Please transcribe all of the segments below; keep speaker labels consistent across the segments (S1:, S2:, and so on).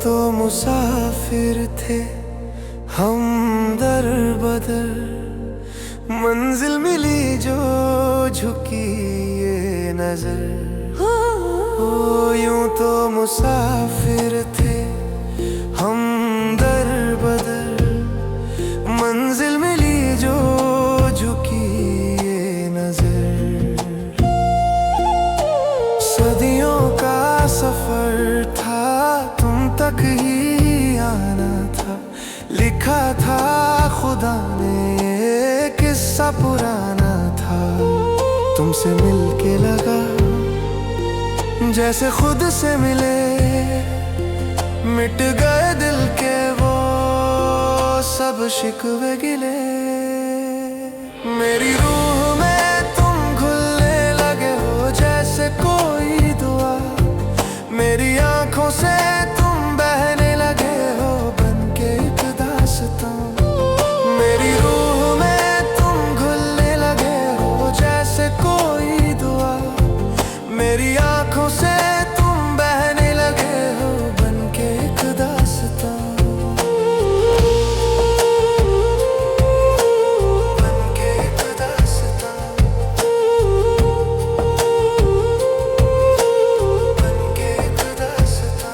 S1: तो मुसाफिर थे हम दर बदर, मंजिल मिली जो झुकी ये नजर। ओ यूं तो मुसाफिर थे हम दर बदर, मंजिल मिली जो झुकी ये नजर। सदियों का सफर था, तुम तक ही आना था। लिखा था खुदा ने ये किस्सा पुराना था। तुमसे मिलके लगा जैसे खुद से मिले, मिट गए दिल के वो सब शिकवे गिले। मेरी रूह में तुम घुलने लगे हो जैसे कोई दुआ, मेरी आंखों से तुम बहने लगे हो बनके एक दास्तां। मेरी रूह में तुम घुलने लगे हो जैसे कोई दुआ, मेरी आंखों से तुम बहने लगे हो बनके एक दास्तां। बनके एक दास्तां, बनके एक दास्तां।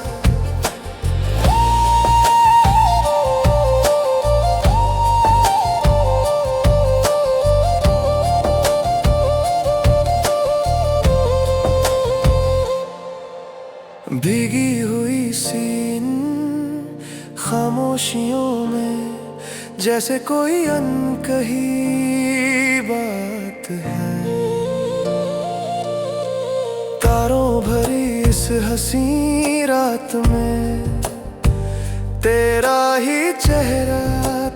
S1: भीगी हुई सीन खामोशियों में, जैसे कोई अनकही बात है। तारों भरी इस हंसी रात में, तेरा ही चेहरा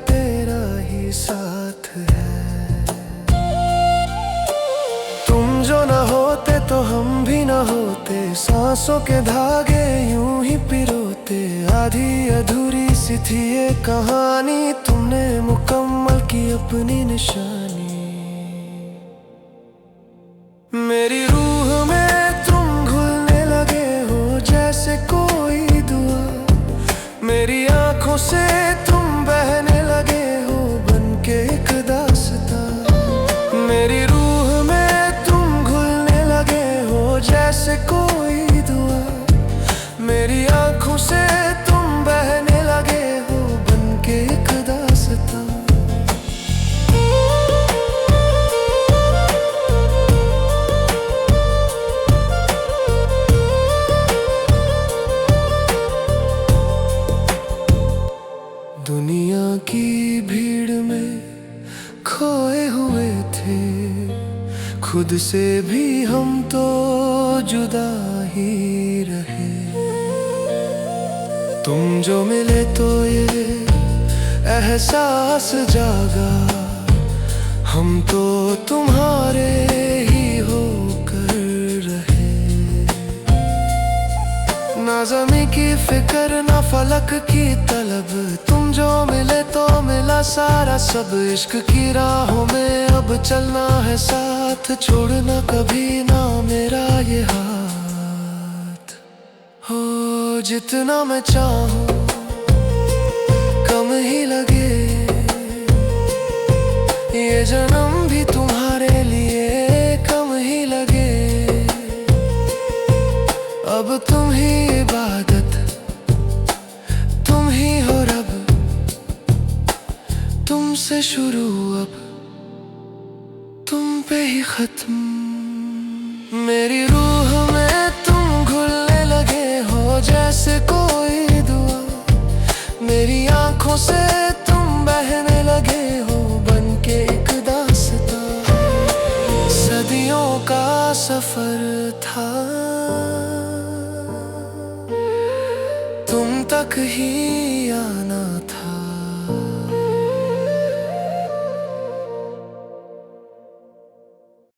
S1: तेरा ही साथ है। तुम जो न होते तो हम भी न होते, सांसों के धागे यूं ही पिरोते। आधी अधूरी सी थी ये कहानी, तुमने मुकम्मल की अपनी निशानी। मेरी रूह में तुम घुलने लगे हो जैसे कोई दुआ, मेरी आंखों से तुम बहने लगे हो बनके एक दास्तां। मेरी रूह में तुम घुलने लगे हो जैसे कोई दुआ, मेरी आंखों से तुम बहने लगे हो बनके एक दास्तां। दुनिया की भीड़ में खोए हुए थे, खुद से भी हम तो जुदा ही रहे। तुम जो मिले तो ये एहसास जागा, हम तो तुम्हारे ही होकर रहे। ना ज़मीं की फिक्र ना फलक की तलब, तुम जो मिले तो मिला सारा सब। इश्क की राहों में अब चलना है साथ, छोड़ना कभी ना मेरा ये हाथ। हो जितना मैं चाहूं कम ही लगे, ये जन्म भी तुम्हारे लिए कम ही लगे। अब तुम ही इबादत, तुम ही हो रब, तुमसे शुरू अब तुम पे ही खत्म। मेरी रूह में तुम घुलने लगे हो जैसे कोई दुआ, मेरी आंखों से तुम बहने लगे हो बनके एक दास्तां। सदियों का सफर था, तुम तक ही आना